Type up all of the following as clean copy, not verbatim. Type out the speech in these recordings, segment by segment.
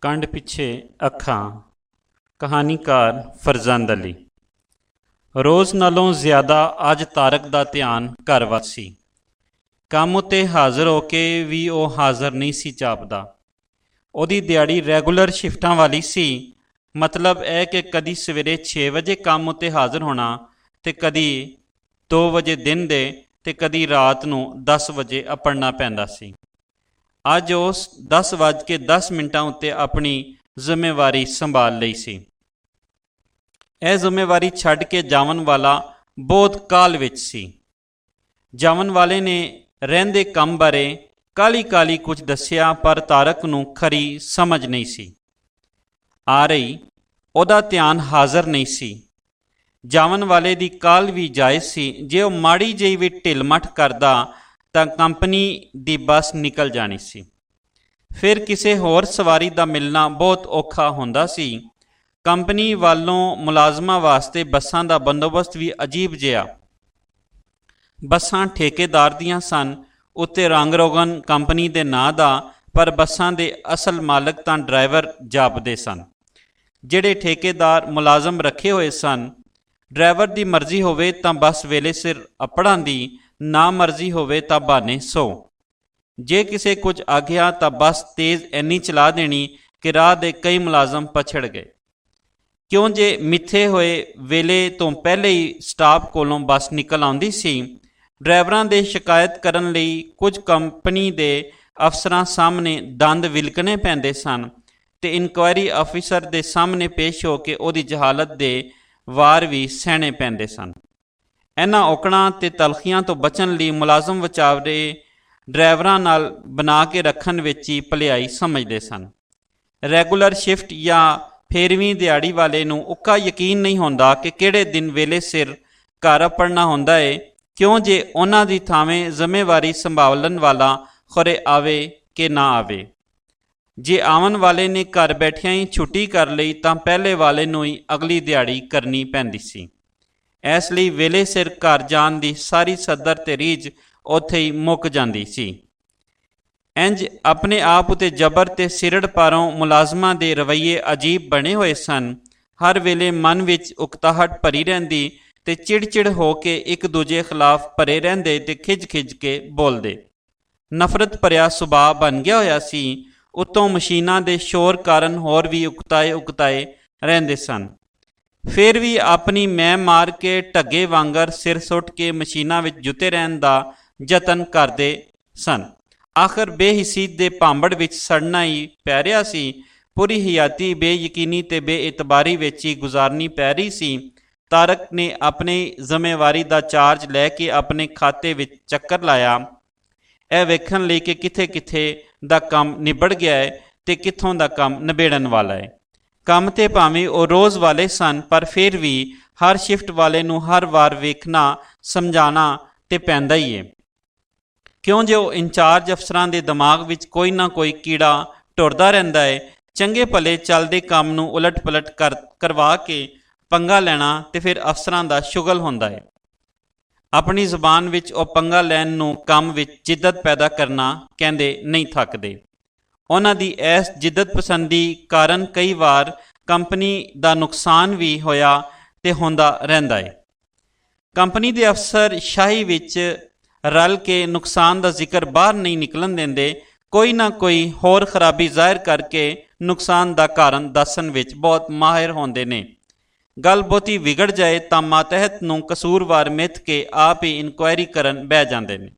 ਕੰਡ ਪਿੱਛੇ ਅੱਖਾਂ। ਕਹਾਣੀਕਾਰ ਫਰਜ਼ੰਦ ਅਲੀ। ਰੋਜ਼ ਨਾਲੋਂ ਜ਼ਿਆਦਾ ਅੱਜ ਤਾਰਕ ਦਾ ਧਿਆਨ ਘਰ ਵੱਲ ਸੀ। ਕੰਮ ਉੱਤੇ ਹਾਜ਼ਰ ਹੋ ਕੇ ਵੀ ਉਹ ਹਾਜ਼ਰ ਨਹੀਂ ਸੀ ਜਾਪਦਾ। ਉਹਦੀ ਦਿਹਾੜੀ ਰੈਗੂਲਰ ਸ਼ਿਫਟਾਂ ਵਾਲੀ ਸੀ। ਮਤਲਬ ਇਹ ਕਿ ਕਦੀ ਸਵੇਰੇ 6 ਵਜੇ ਕੰਮ ਉੱਤੇ ਹਾਜ਼ਰ ਹੋਣਾ ਅਤੇ ਕਦੀ 2 ਵਜੇ ਦਿਨ ਦੇ ਅਤੇ ਕਦੀ ਰਾਤ ਨੂੰ 10 ਵਜੇ ਅੱਪੜਨਾ ਪੈਂਦਾ ਸੀ। ਅੱਜ ਉਸ 10:10 ਉੱਤੇ ਆਪਣੀ ਜ਼ਿੰਮੇਵਾਰੀ ਸੰਭਾਲ ਲਈ ਸੀ। ਇਹ ਜ਼ਿੰਮੇਵਾਰੀ ਛੱਡ ਕੇ ਜਾਵਣ ਵਾਲਾ ਬਹੁਤ ਕਾਹਲ ਵਿੱਚ ਸੀ। ਜਾਵਣ ਵਾਲੇ ਨੇ ਰਹਿੰਦੇ ਕੰਮ ਬਾਰੇ ਕਾਹਲੀ ਕੁਝ ਦੱਸਿਆ, ਪਰ ਤਾਰਕ ਨੂੰ ਖਰੀ ਸਮਝ ਨਹੀਂ ਸੀ ਆ ਰਹੀ। ਉਹਦਾ ਧਿਆਨ ਹਾਜ਼ਰ ਨਹੀਂ ਸੀ। ਜਾਵਣ ਵਾਲੇ ਦੀ ਕਾਹਲ ਵੀ ਜਾਇਜ਼ ਸੀ। ਜੇ ਉਹ ਮਾੜੀ ਜਿਹੀ ਵੀ ਢਿੱਲ-ਮੱਠ ਕਰਦਾ ਤਾਂ ਕੰਪਨੀ ਦੀ ਬੱਸ ਨਿਕਲ ਜਾਣੀ ਸੀ। ਫਿਰ ਕਿਸੇ ਹੋਰ ਸਵਾਰੀ ਦਾ ਮਿਲਣਾ ਬਹੁਤ ਔਖਾ ਹੁੰਦਾ ਸੀ। ਕੰਪਨੀ ਵੱਲੋਂ ਮੁਲਾਜ਼ਮਾਂ ਵਾਸਤੇ ਬੱਸਾਂ ਦਾ ਬੰਦੋਬਸਤ ਵੀ ਅਜੀਬ ਜਿਹਾ। ਬੱਸਾਂ ਠੇਕੇਦਾਰ ਦੀਆਂ ਸਨ, ਉੱਤੇ ਰੰਗ ਰੋਗਨ ਕੰਪਨੀ ਦੇ ਨਾਂ ਦਾ, ਪਰ ਬੱਸਾਂ ਦੇ ਅਸਲ ਮਾਲਕ ਤਾਂ ਡਰਾਈਵਰ ਜਾਪਦੇ ਸਨ। ਜਿਹੜੇ ਠੇਕੇਦਾਰ ਮੁਲਾਜ਼ਮ ਰੱਖੇ ਹੋਏ ਸਨ, ਡਰਾਈਵਰ ਦੀ ਮਰਜ਼ੀ ਹੋਵੇ ਤਾਂ ਬੱਸ ਵੇਲੇ ਸਿਰ ਅੱਪੜਾਂ ਦੀ, ਨਾ ਮਰਜ਼ੀ ਹੋਵੇ ਤਾਂ ਬਹਾਨੇ 100। ਜੇ ਕਿਸੇ ਕੁਝ ਆਖਿਆ ਤਾਂ ਬੱਸ ਤੇਜ਼ ਇੰਨੀ ਚਲਾ ਦੇਣੀ ਕਿ ਰਾਹ ਦੇ ਕਈ ਮੁਲਾਜ਼ਮ ਪਛੜ ਗਏ। ਕਿਉਂ ਜੇ ਮਿੱਥੇ ਹੋਏ ਵੇਲੇ ਤੋਂ ਪਹਿਲੇ ਹੀ ਸਟਾਪ ਕੋਲੋਂ ਬੱਸ ਨਿਕਲ ਆਉਂਦੀ ਸੀ। ਡਰਾਈਵਰਾਂ ਦੇ ਸ਼ਿਕਾਇਤ ਕਰਨ ਲਈ ਕੁਝ ਕੰਪਨੀ ਦੇ ਅਫਸਰਾਂ ਸਾਹਮਣੇ ਦੰਦ ਵਿਲਕਣੇ ਪੈਂਦੇ ਸਨ ਅਤੇ ਇਨਕੁਆਇਰੀ ਆਫਿਸਰ ਦੇ ਸਾਹਮਣੇ ਪੇਸ਼ ਹੋ ਕੇ ਉਹਦੀ ਜਹਾਲਤ ਦੇ ਵਾਰ ਵੀ ਸਹਿਣੇ ਪੈਂਦੇ ਸਨ। ਇਹਨਾਂ ਔਕੜਾਂ ਅਤੇ ਤਲਖੀਆਂ ਤੋਂ ਬਚਣ ਲਈ ਮੁਲਾਜ਼ਮ ਵਿਚਾਰੇ ਡਰਾਈਵਰਾਂ ਨਾਲ ਬਣਾ ਕੇ ਰੱਖਣ ਵਿੱਚ ਹੀ ਭਲਾਈ ਸਮਝਦੇ ਸਨ। ਰੈਗੂਲਰ ਸ਼ਿਫਟ ਜਾਂ ਫੇਰਵੀਂ ਦਿਹਾੜੀ ਵਾਲੇ ਨੂੰ ਉੱਕਾ ਯਕੀਨ ਨਹੀਂ ਹੁੰਦਾ ਕਿ ਕਿਹੜੇ ਦਿਨ ਵੇਲੇ ਸਿਰ ਘਰ ਅੱਪੜਨਾ ਹੁੰਦਾ ਏ, ਕਿਉਂ ਜੇ ਉਹਨਾਂ ਦੀ ਥਾਵੇਂ ਜ਼ਿੰਮੇਵਾਰੀ ਸੰਭਾਲਣ ਵਾਲਾ ਖੁਰੇ ਆਵੇ ਕਿ ਨਾ ਆਵੇ। ਜੇ ਆਉਣ ਵਾਲੇ ਨੇ ਘਰ ਬੈਠਿਆਂ ਹੀ ਛੁੱਟੀ ਕਰ ਲਈ ਤਾਂ ਪਹਿਲੇ ਵਾਲੇ ਨੂੰ ਹੀ ਅਗਲੀ ਦਿਹਾੜੀ ਕਰਨੀ ਪੈਂਦੀ ਸੀ। ਇਸ ਲਈ ਵੇਲੇ ਸਿਰ ਘਰ ਜਾਣ ਦੀ ਸਾਰੀ ਸੱਦਰ ਤੇ ਰੀਝ ਉੱਥੇ ਹੀ ਮੁੱਕ ਜਾਂਦੀ ਸੀ। ਇੰਜ ਆਪਣੇ ਆਪ ਉਤੇ ਜ਼ਬਰ ਤੇ ਸਿਰੜ ਪਾਰੋਂ ਮੁਲਾਜ਼ਮਾਂ ਦੇ ਰਵੱਈਏ ਅਜੀਬ ਬਣੇ ਹੋਏ ਸਨ। ਹਰ ਵੇਲੇ ਮਨ ਵਿੱਚ ਉਕਤਾਹਟ ਭਰੀ ਰਹਿੰਦੀ ਤੇ ਚਿੜਚਿੜ ਹੋ ਕੇ ਇੱਕ ਦੂਜੇ ਖਿਲਾਫ ਭਰੇ ਰਹਿੰਦੇ ਤੇ ਖਿੱਝ ਕੇ ਬੋਲਦੇ। ਨਫ਼ਰਤ ਭਰਿਆ ਸੁਭਾਅ ਬਣ ਗਿਆ ਹੋਇਆ ਸੀ। ਉੱਤੋਂ ਮਸ਼ੀਨਾਂ ਦੇ ਸ਼ੋਰ ਕਾਰਨ ਹੋਰ ਵੀ ਉਕਤਾਏ ਰਹਿੰਦੇ ਸਨ। ਫਿਰ ਵੀ ਆਪਣੀ ਮੈਂ ਮਾਰ ਕੇ ਢੱਗੇ ਵਾਂਗਰ ਸਿਰ ਸੁੱਟ ਕੇ ਮਸ਼ੀਨਾਂ ਵਿੱਚ ਜੁੱਤੇ ਰਹਿਣ ਦਾ ਯਤਨ ਕਰਦੇ ਸਨ। ਆਖਰ ਬੇਹਿੱਸੀ ਦੇ ਭਾਂਬੜ ਵਿੱਚ ਸੜਨਾ ਹੀ ਪੈ ਰਿਹਾ ਸੀ। ਪੂਰੀ ਹਯਾਤੀ ਬੇਯਕੀਨੀ ਤੇ ਬੇਇਤਬਾਰੀ ਵਿੱਚ ਹੀ ਗੁਜ਼ਾਰਨੀ ਪੈ ਰਹੀ ਸੀ। ਤਾਰਕ ਨੇ ਆਪਣੀ ਜ਼ਿੰਮੇਵਾਰੀ ਦਾ ਚਾਰਜ ਲੈ ਕੇ ਆਪਣੇ ਖਾਤੇ ਵਿੱਚ ਚੱਕਰ ਲਾਇਆ, ਇਹ ਵੇਖਣ ਲਈ ਕਿ ਕਿੱਥੇ ਦਾ ਕੰਮ ਨਿਬੜ ਗਿਆ ਹੈ ਤੇ ਕਿੱਥੋਂ ਦਾ ਕੰਮ ਨਿਬੇੜਨ ਵਾਲਾ ਹੈ। ਕੰਮ ਤੇ ਭਾਵੇਂ ਉਹ ਰੋਜ਼ ਵਾਲੇ ਸਨ, ਪਰ ਫਿਰ ਵੀ ਹਰ ਸ਼ਿਫਟ ਵਾਲੇ ਨੂੰ ਹਰ ਵਾਰ ਵੇਖਣਾ ਸਮਝਾਉਣਾ ਤੇ ਪੈਂਦਾ ਹੀ ਹੈ, ਕਿਉਂ ਜੇ ਉਹ ਇੰਚਾਰਜ ਅਫਸਰਾਂ ਦੇ ਦਿਮਾਗ ਵਿੱਚ ਕੋਈ ਨਾ ਕੋਈ ਕੀੜਾ ਟੁਰਦਾ ਰਹਿੰਦਾ ਹੈ। ਚੰਗੇ ਭਲੇ ਚੱਲਦੇ ਕੰਮ ਨੂੰ ਉਲਟ ਪਲਟ ਕਰਵਾ ਕੇ ਪੰਗਾ ਲੈਣਾ ਤੇ ਫਿਰ ਅਫਸਰਾਂ ਦਾ ਸ਼ੁਗਲ ਹੁੰਦਾ ਹੈ। ਆਪਣੀ ਜ਼ੁਬਾਨ ਵਿੱਚ ਉਹ ਪੰਗਾ ਲੈਣ ਨੂੰ ਕੰਮ ਵਿੱਚ ਜਿੱਦਤ ਪੈਦਾ ਕਰਨਾ ਕਹਿੰਦੇ ਨਹੀਂ ਥੱਕਦੇ। ਉਹਨਾਂ ਦੀ ਇਸ ਜਿੱਦਤ ਪਸੰਦੀ ਕਾਰਨ ਕਈ ਵਾਰ ਕੰਪਨੀ ਦਾ ਨੁਕਸਾਨ ਵੀ ਹੋਇਆ ਤੇ ਹੁੰਦਾ ਰਹਿੰਦਾ ਹੈ। ਕੰਪਨੀ ਦੇ ਅਫਸਰ ਸ਼ਾਹੀ ਵਿੱਚ ਰਲ ਕੇ ਨੁਕਸਾਨ ਦਾ ਜ਼ਿਕਰ ਬਾਹਰ ਨਹੀਂ ਨਿਕਲਣ ਦਿੰਦੇ। ਕੋਈ ਨਾ ਕੋਈ ਹੋਰ ਖਰਾਬੀ ਜ਼ਾਹਿਰ ਕਰਕੇ ਨੁਕਸਾਨ ਦਾ ਕਾਰਨ ਦੱਸਣ ਵਿੱਚ ਬਹੁਤ ਮਾਹਿਰ ਹੁੰਦੇ ਨੇ। ਗੱਲ ਬਹੁਤੀ ਵਿਗੜ ਜਾਏ ਤਾਂ ਮਾਤਹਿਤ ਨੂੰ ਕਸੂਰਵਾਰ ਮਿੱਥ ਕੇ ਆਪ ਹੀ ਇਨਕੁਆਇਰੀ ਕਰਨ ਬਹਿ ਜਾਂਦੇ ਨੇ।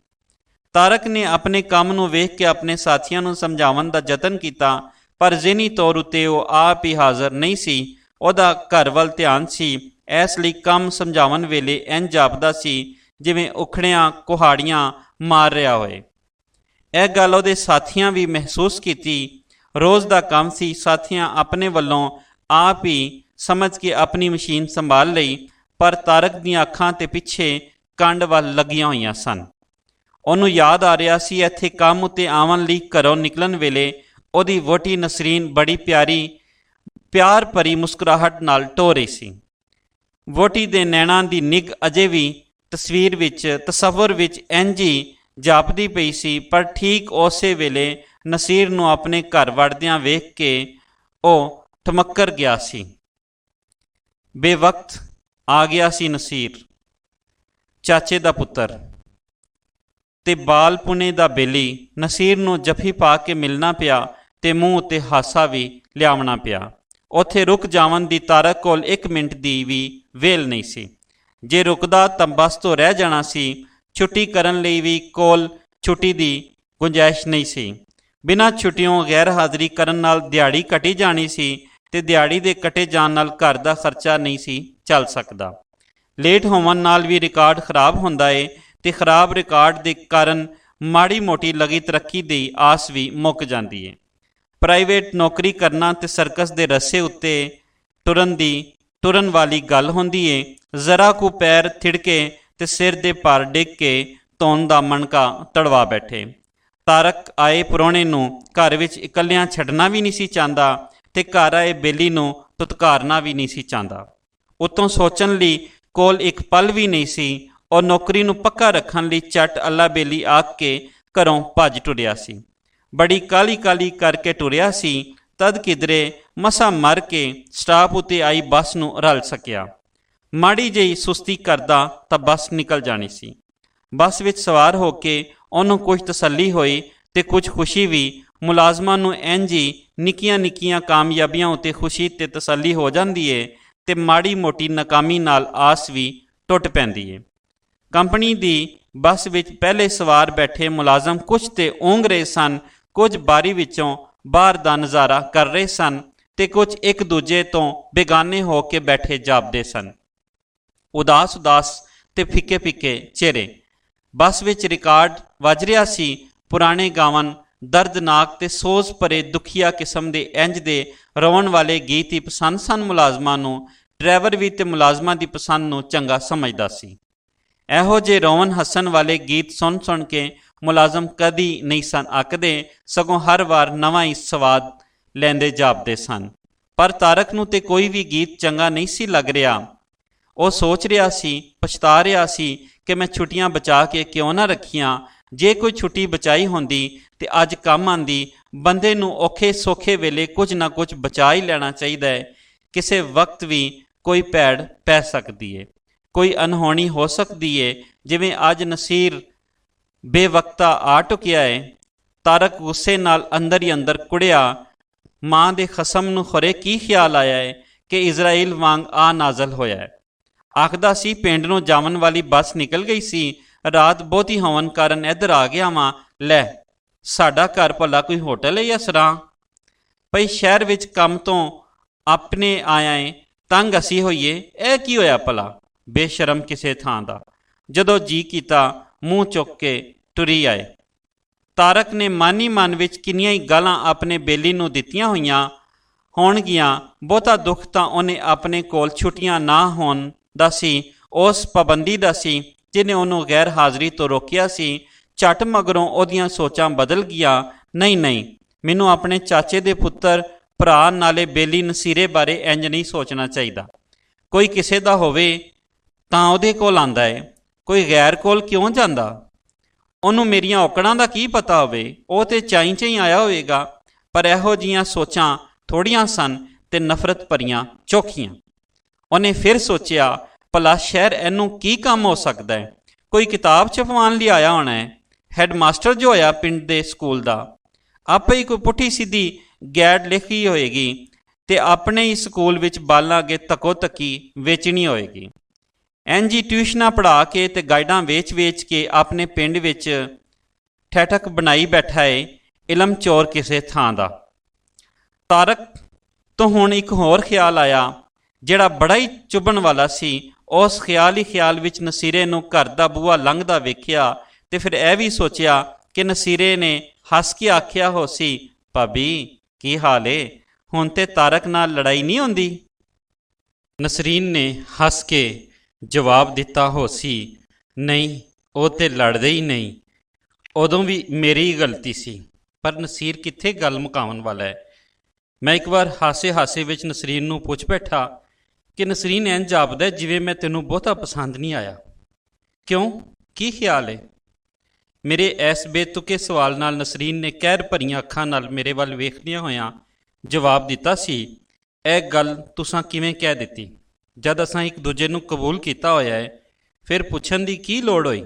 ਤਾਰਕ ਨੇ ਆਪਣੇ ਕੰਮ ਨੂੰ ਵੇਖ ਕੇ ਆਪਣੇ ਸਾਥੀਆਂ ਨੂੰ ਸਮਝਾਉਣ ਦਾ ਯਤਨ ਕੀਤਾ, ਪਰ ਜ਼ਿਹਨੀ ਤੌਰ ਉੱਤੇ ਉਹ ਆਪ ਹੀ ਹਾਜ਼ਰ ਨਹੀਂ ਸੀ। ਉਹਦਾ ਘਰ ਵੱਲ ਧਿਆਨ ਸੀ। ਇਸ ਲਈ ਕੰਮ ਸਮਝਾਉਣ ਵੇਲੇ ਇੰਝ ਜਾਪਦਾ ਸੀ ਜਿਵੇਂ ਉਖੜਿਆਂ ਕੁਹਾੜੀਆਂ ਮਾਰ ਰਿਹਾ ਹੋਏ। ਇਹ ਗੱਲ ਉਹਦੇ ਸਾਥੀਆਂ ਵੀ ਮਹਿਸੂਸ ਕੀਤੀ। ਰੋਜ਼ ਦਾ ਕੰਮ ਸੀ। ਸਾਥੀਆਂ ਆਪਣੇ ਵੱਲੋਂ ਆਪ ਹੀ ਸਮਝ ਕੇ ਆਪਣੀ ਮਸ਼ੀਨ ਸੰਭਾਲ ਲਈ, ਪਰ ਤਾਰਕ ਦੀਆਂ ਅੱਖਾਂ ਤੇ ਪਿੱਛੇ ਕੰਡ ਵੱਲ ਲੱਗੀਆਂ ਹੋਈਆਂ ਸਨ। ਉਹਨੂੰ ਯਾਦ ਆ ਰਿਹਾ ਸੀ ਇੱਥੇ ਕੰਮ ਉੱਤੇ ਆਉਣ ਲਈ ਘਰੋਂ ਨਿਕਲਣ ਵੇਲੇ ਉਹਦੀ ਵਹੁਟੀ ਨਸਰੀਨ ਬੜੀ ਪਿਆਰ ਭਰੀ ਮੁਸਕਰਾਹਟ ਨਾਲ ਟੋ ਰਹੀ ਸੀ। ਵਹੁਟੀ ਦੇ ਨੈਣਾਂ ਦੀ ਨਿੱਘ ਅਜੇ ਵੀ ਤਸੱਵੁਰ ਵਿੱਚ ਇੰਝ ਹੀ ਜਾਪਦੀ ਪਈ ਸੀ, ਪਰ ਠੀਕ ਉਸੇ ਵੇਲੇ ਨਸੀਰ ਨੂੰ ਆਪਣੇ ਘਰ ਵੜਦਿਆਂ ਵੇਖ ਕੇ ਉਹ ਠਮੱਕਰ ਗਿਆ ਸੀ। ਬੇਵਕਤ ਆ ਗਿਆ ਸੀ ਨਸੀਰ, ਚਾਚੇ ਦਾ ਪੁੱਤਰ, ਤੇ ਬਾਲਪੁਣੇ ਦਾ ਬੇਲੀ। ਨਸੀਰ ਨੂੰ ਜੱਫੀ ਪਾ ਕੇ ਮਿਲਣਾ ਪਿਆ ਤੇ ਮੂੰਹ ਉੱਤੇ ਹਾਸਾ ਵੀ ਲਿਆਉਣਾ ਪਿਆ। ਉੱਥੇ ਰੁਕ ਜਾਵਣ ਦੀ ਤਾਰਕ ਕੋਲ 1 ਮਿੰਟ ਦੀ ਵੀ ਵੇਲ ਨਹੀਂ ਸੀ। ਜੇ ਰੁਕਦਾ ਤਾਂ ਬੱਸ ਤੋਂ ਰਹਿ ਜਾਣਾ ਸੀ। ਛੁੱਟੀ ਕਰਨ ਲਈ ਵੀ ਕੋਲ ਛੁੱਟੀ ਦੀ ਗੁੰਜਾਇਸ਼ ਨਹੀਂ ਸੀ। ਬਿਨਾਂ ਛੁੱਟੀਓਂ ਗੈਰ ਹਾਜ਼ਰੀ ਕਰਨ ਨਾਲ ਦਿਹਾੜੀ ਕੱਟੀ ਜਾਣੀ ਸੀ ਤੇ ਦਿਹਾੜੀ ਦੇ ਕੱਟੇ ਜਾਣ ਨਾਲ ਘਰ ਦਾ ਖਰਚਾ ਨਹੀਂ ਸੀ ਚੱਲ ਸਕਦਾ। ਲੇਟ ਹੋਣ ਨਾਲ ਵੀ ਰਿਕਾਰਡ ਖਰਾਬ ਹੁੰਦਾ ਏ ਤੇ ਖਰਾਬ ਰਿਕਾਰਡ ਦੇ ਕਾਰਨ ਮਾੜੀ ਮੋਟੀ ਲੱਗੀ ਤਰੱਕੀ ਦੀ ਆਸ ਵੀ ਮੁੱਕ ਜਾਂਦੀ ਏ। ਪ੍ਰਾਈਵੇਟ ਨੌਕਰੀ ਕਰਨਾ ਤੇ ਸਰਕਸ ਦੇ ਰੱਸੇ ਉੱਤੇ ਤੁਰਨ ਵਾਲੀ ਗੱਲ ਹੁੰਦੀ ਏ। ਜ਼ਰਾ ਕੁ ਪੈਰ ਥਿੜਕੇ ਤੇ ਸਿਰ ਦੇ ਭਾਰ ਡਿੱਗ ਕੇ ਧੌਣ ਦਾ ਮਣਕਾ ਤੜਵਾ ਬੈਠੇ। ਤਾਰਕ ਆਏ ਪ੍ਰਾਹੁਣੇ ਨੂੰ ਘਰ ਵਿੱਚ ਇਕੱਲਿਆਂ ਛੱਡਣਾ ਵੀ ਨਹੀਂ ਸੀ ਚਾਹੁੰਦਾ ਤੇ ਘਰ ਆਏ ਬੇਲੀ ਨੂੰ ਤੁਤਕਾਰਨਾ ਵੀ ਨਹੀਂ ਸੀ ਚਾਹੁੰਦਾ। ਉੱਤੋਂ ਸੋਚਣ ਲਈ ਕੋਲ ਇੱਕ ਪਲ ਵੀ ਨਹੀਂ ਸੀ। ਉਹ ਨੌਕਰੀ ਨੂੰ ਪੱਕਾ ਰੱਖਣ ਲਈ ਝੱਟ ਅੱਲਾ ਬੇਲੀ ਆਖ ਕੇ ਘਰੋਂ ਭੱਜ ਟੁਰਿਆ ਸੀ। ਬੜੀ ਕਾਹਲੀ ਕਰਕੇ ਟੁਰਿਆ ਸੀ। ਤਦ ਕਿਧਰੇ ਮਸਾਂ ਮਰ ਕੇ ਸਟਾਪ ਉੱਤੇ ਆਈ ਬੱਸ ਨੂੰ ਰਲ ਸਕਿਆ। ਮਾੜੀ ਜਿਹੀ ਸੁਸਤੀ ਕਰਦਾ ਤਾਂ ਬੱਸ ਨਿਕਲ ਜਾਣੀ ਸੀ। ਬੱਸ ਵਿੱਚ ਸਵਾਰ ਹੋ ਕੇ ਉਹਨੂੰ ਕੁਝ ਤਸੱਲੀ ਹੋਈ ਤੇ ਕੁਝ ਖੁਸ਼ੀ ਵੀ। ਮੁਲਾਜ਼ਮਾਂ ਨੂੰ ਇੰਝ ਹੀ ਨਿੱਕੀਆਂ ਕਾਮਯਾਬੀਆਂ ਉੱਤੇ ਖੁਸ਼ੀ ਤੇ ਤਸੱਲੀ ਹੋ ਜਾਂਦੀ ਏ ਤੇ ਮਾੜੀ ਮੋਟੀ ਨਾਕਾਮੀ ਨਾਲ ਆਸ ਵੀ ਟੁੱਟ ਪੈਂਦੀ ਏ। ਕੰਪਨੀ ਦੀ ਬੱਸ ਵਿੱਚ ਪਹਿਲੇ ਸਵਾਰ ਬੈਠੇ ਮੁਲਾਜ਼ਮ ਕੁਝ ਤੇ ਉਂਘ ਰਹੇ ਸਨ, ਕੁਝ ਬਾਰੀ ਵਿੱਚੋਂ ਬਾਹਰ ਦਾ ਨਜ਼ਾਰਾ ਕਰ ਰਹੇ ਸਨ ਤੇ ਕੁਝ ਇੱਕ ਦੂਜੇ ਤੋਂ ਬੇਗਾਨੇ ਹੋ ਕੇ ਬੈਠੇ ਜਾਪਦੇ ਸਨ। ਉਦਾਸ ਤੇ ਫਿੱਕੇ ਚਿਹਰੇ। ਬੱਸ ਵਿੱਚ ਰਿਕਾਰਡ ਵੱਜ ਰਿਹਾ ਸੀ। ਪੁਰਾਣੇ ਗਾਵਨ, ਦਰਦਨਾਕ ਤੇ ਸੋਜ਼ ਭਰੇ ਦੁਖੀਆ ਕਿਸਮ ਦੇ ਇੰਜ ਦੇ ਰੋਣ ਵਾਲੇ ਗੀਤ ਹੀ ਪਸੰਦ ਸਨ ਮੁਲਾਜ਼ਮਾਂ ਨੂੰ। ਡਰਾਈਵਰ ਵੀ ਤੇ ਮੁਲਾਜ਼ਮਾਂ ਦੀ ਪਸੰਦ ਨੂੰ ਚੰਗਾ ਸਮਝਦਾ ਸੀ। ਇਹੋ ਜਿਹੇ ਰੋਣ ਹੱਸਣ ਵਾਲੇ ਗੀਤ ਸੁਣ ਕੇ ਮੁਲਾਜ਼ਮ ਕਦੀ ਨਹੀਂ ਸਨ ਅੱਕਦੇ, ਸਗੋਂ ਹਰ ਵਾਰ ਨਵਾਂ ਹੀ ਸਵਾਦ ਲੈਂਦੇ ਜਾਪਦੇ ਸਨ। ਪਰ ਤਾਰਕ ਨੂੰ ਤੇ ਕੋਈ ਵੀ ਗੀਤ ਚੰਗਾ ਨਹੀਂ ਸੀ ਲੱਗ ਰਿਹਾ। ਉਹ ਸੋਚ ਰਿਹਾ ਸੀ, ਪਛਤਾ ਰਿਹਾ ਸੀ ਕਿ ਮੈਂ ਛੁੱਟੀਆਂ ਬਚਾ ਕੇ ਕਿਉਂ ਨਾ ਰੱਖੀਆਂ। ਜੇ ਕੋਈ ਛੁੱਟੀ ਬਚਾਈ ਹੁੰਦੀ ਤੇ ਅੱਜ ਕੰਮ ਆਂਦੀ। ਬੰਦੇ ਨੂੰ ਔਖੇ ਸੌਖੇ ਵੇਲੇ ਕੁਝ ਨਾ ਕੁਝ ਬਚਾ ਹੀ ਲੈਣਾ ਚਾਹੀਦਾ ਹੈ। ਕਿਸੇ ਵਕਤ ਵੀ ਕੋਈ ਭੈੜ ਪੈ ਸਕਦੀ ਏ, ਕੋਈ ਅਨਹੋਣੀ ਹੋ ਸਕਦੀ ਏ। ਜਿਵੇਂ ਅੱਜ ਨਸੀਰ ਬੇਵਕਤਾ ਆ ਟੁਕਿਆ ਏ। ਤਾਰਕ ਗੁੱਸੇ ਨਾਲ ਅੰਦਰ ਹੀ ਅੰਦਰ ਕੁੜਿਆ। ਮਾਂ ਦੇ ਖਸਮ ਨੂੰ ਖਰੇ ਕੀ ਖਿਆਲ ਆਇਆ ਏ ਕਿ ਇਜ਼ਰਾਈਲ ਵਾਂਗ ਆ ਨਾਜ਼ਲ ਹੋਇਆ ਹੈ। ਆਖਦਾ ਸੀ ਪਿੰਡ ਨੂੰ ਜਾਵਣ ਵਾਲੀ ਬੱਸ ਨਿਕਲ ਗਈ ਸੀ। ਰਾਤ ਬਹੁਤੀ ਹੋਣ ਕਾਰਨ ਇੱਧਰ ਆ ਗਿਆ ਵਾਂ। ਲੈ, ਸਾਡਾ ਘਰ ਭਲਾ ਕੋਈ ਹੋਟਲ ਹੈ ਜਾਂ ਸਰਾਂ? ਭਈ ਸ਼ਹਿਰ ਵਿੱਚ ਕੰਮ ਤੋਂ ਆਪਣੇ ਆਇਆ ਏ, ਤੰਗ ਅਸੀਂ ਹੋਈਏ। ਇਹ ਕੀ ਹੋਇਆ ਭਲਾ? ਬੇਸ਼ਰਮ ਕਿਸੇ ਥਾਂ ਦਾ। ਜਦੋਂ ਜੀ ਕੀਤਾ ਮੂੰਹ ਚੁੱਕ ਕੇ ਟੁਰੀ ਆਏ। ਤਾਰਕ ਨੇ ਮਨ ਵਿੱਚ ਕਿੰਨੀਆਂ ਹੀ ਗਾਲਾਂ ਆਪਣੇ ਬੇਲੀ ਨੂੰ ਦਿੱਤੀਆਂ ਹੋਈਆਂ ਹੋਣਗੀਆਂ। ਬਹੁਤਾ ਦੁੱਖ ਤਾਂ ਉਹਨੇ ਆਪਣੇ ਕੋਲ ਛੁੱਟੀਆਂ ਨਾ ਹੋਣ ਦਾ ਸੀ, ਉਸ ਪਾਬੰਦੀ ਦਾ ਸੀ ਜਿਹਨੇ ਉਹਨੂੰ ਗੈਰ ਹਾਜ਼ਰੀ ਤੋਂ ਰੋਕਿਆ ਸੀ। ਝੱਟ ਮਗਰੋਂ ਉਹਦੀਆਂ ਸੋਚਾਂ ਬਦਲ ਗਈਆਂ। ਨਹੀਂ, ਮੈਨੂੰ ਆਪਣੇ ਚਾਚੇ ਦੇ ਪੁੱਤਰ ਭਰਾ ਨਾਲੇ ਬੇਲੀ ਨਸੀਰੇ ਬਾਰੇ ਇੰਜ ਨਹੀਂ ਸੋਚਣਾ ਚਾਹੀਦਾ। ਕੋਈ ਕਿਸੇ ਦਾ ਹੋਵੇ ਤਾਂ ਉਹਦੇ ਕੋਲ ਆਂਦਾ ਏ, ਕੋਈ ਗੈਰ ਕੋਲ ਕਿਉਂ ਜਾਂਦਾ? ਉਹਨੂੰ ਮੇਰੀਆਂ ਔਕੜਾਂ ਦਾ ਕੀ ਪਤਾ ਹੋਵੇ? ਉਹ ਤੇ ਚਾਈ ਆਇਆ ਹੋਵੇਗਾ। ਪਰ ਇਹੋ ਜਿਹੀਆਂ ਸੋਚਾਂ ਥੋੜ੍ਹੀਆਂ ਸਨ ਤੇ ਨਫ਼ਰਤ ਭਰੀਆਂ ਚੋਖੀਆਂ। ਉਹਨੇ ਫਿਰ ਸੋਚਿਆ, ਭਲਾ ਸ਼ਹਿਰ ਇਹਨੂੰ ਕੀ ਕੰਮ ਹੋ ਸਕਦਾ ਹੈ? ਕੋਈ ਕਿਤਾਬ ਛਪਵਾਉਣ ਲਈ ਆਇਆ ਹੋਣਾ ਹੈ। ਹੈਡਮਾਸਟਰ ਜੋ ਹੋਇਆ ਪਿੰਡ ਦੇ ਸਕੂਲ ਦਾ, ਆਪੇ ਹੀ ਕੋਈ ਪੁੱਠੀ ਸਿੱਧੀ ਗੈਡ ਲਿਖੀ ਹੋਏਗੀ ਤੇ ਆਪਣੇ ਹੀ ਸਕੂਲ ਵਿੱਚ ਬਾਲਾਂ ਅੱਗੇ ਧੱਕੋ ਧੱਕੀ ਵੇਚਣੀ ਹੋਏਗੀ। ਇੰਝ ਹੀ ਟਿਊਸ਼ਨਾਂ ਪੜ੍ਹਾ ਕੇ ਤੇ ਗਾਈਡਾਂ ਵੇਚ ਕੇ ਆਪਣੇ ਪਿੰਡ ਵਿੱਚ ਠਹਿਠਕ ਬਣਾਈ ਬੈਠਾ ਏ ਇਲਮ ਚੋਰ ਕਿਸੇ ਥਾਂ ਦਾ। ਤਾਰਕ ਤੋਂ ਹੁਣ ਇੱਕ ਹੋਰ ਖਿਆਲ ਆਇਆ ਜਿਹੜਾ ਬੜਾ ਹੀ ਚੁਭਣ ਵਾਲਾ ਸੀ। ਉਸ ਖਿਆਲ ਵਿੱਚ ਨਸੀਰੇ ਨੂੰ ਘਰ ਦਾ ਬੂਹਾ ਲੰਘਦਾ ਵੇਖਿਆ ਤੇ ਫਿਰ ਇਹ ਵੀ ਸੋਚਿਆ ਕਿ ਨਸੀਰੇ ਨੇ ਹੱਸ ਕੇ ਆਖਿਆ ਹੋ ਸੀ, ਭਾਬੀ ਕੀ ਹਾਲ ਏ? ਹੁਣ ਤੇ ਤਾਰਕ ਨਾਲ ਲੜਾਈ ਨਹੀਂ ਹੁੰਦੀ? ਨਸਰੀਨ ਨੇ ਹੱਸ ਕੇ ਜਵਾਬ ਦਿੱਤਾ ਹੋ ਸੀ, ਨਹੀਂ, ਉਹ ਤੇ ਲੜਦੇ ਹੀ ਨਹੀਂ। ਉਦੋਂ ਵੀ ਮੇਰੀ ਹੀ ਗਲਤੀ ਸੀ। ਪਰ ਨਸੀਰ ਕਿੱਥੇ ਗੱਲ ਮੁਕਾਉਣ ਵਾਲਾ ਹੈ। ਮੈਂ ਇੱਕ ਵਾਰ ਹਾਸੇ ਵਿੱਚ ਨਸਰੀਨ ਨੂੰ ਪੁੱਛ ਬੈਠਾ ਕਿ ਨਸਰੀਨ ਇੰਝ ਜਾਪਦਾ ਜਿਵੇਂ ਮੈਂ ਤੈਨੂੰ ਬਹੁਤਾ ਪਸੰਦ ਨਹੀਂ ਆਇਆ। ਕਿਉਂ, ਕੀ ਖਿਆਲ ਹੈ? ਮੇਰੇ ਇਸ ਬੇਤੁਕੇ ਸਵਾਲ ਨਾਲ ਨਸਰੀਨ ਨੇ ਕਹਿਰ ਭਰੀਆਂ ਅੱਖਾਂ ਨਾਲ ਮੇਰੇ ਵੱਲ ਵੇਖਦਿਆਂ ਹੋਇਆਂ ਜਵਾਬ ਦਿੱਤਾ ਸੀ, ਇਹ ਗੱਲ ਤੁਸਾਂ ਕਿਵੇਂ ਕਹਿ ਦਿੱਤੀ? ਜਦ ਅਸਾਂ ਇੱਕ ਦੂਜੇ ਨੂੰ ਕਬੂਲ ਕੀਤਾ ਹੋਇਆ ਹੈ, ਫਿਰ ਪੁੱਛਣ ਦੀ ਕੀ ਲੋੜ ਹੋਈ?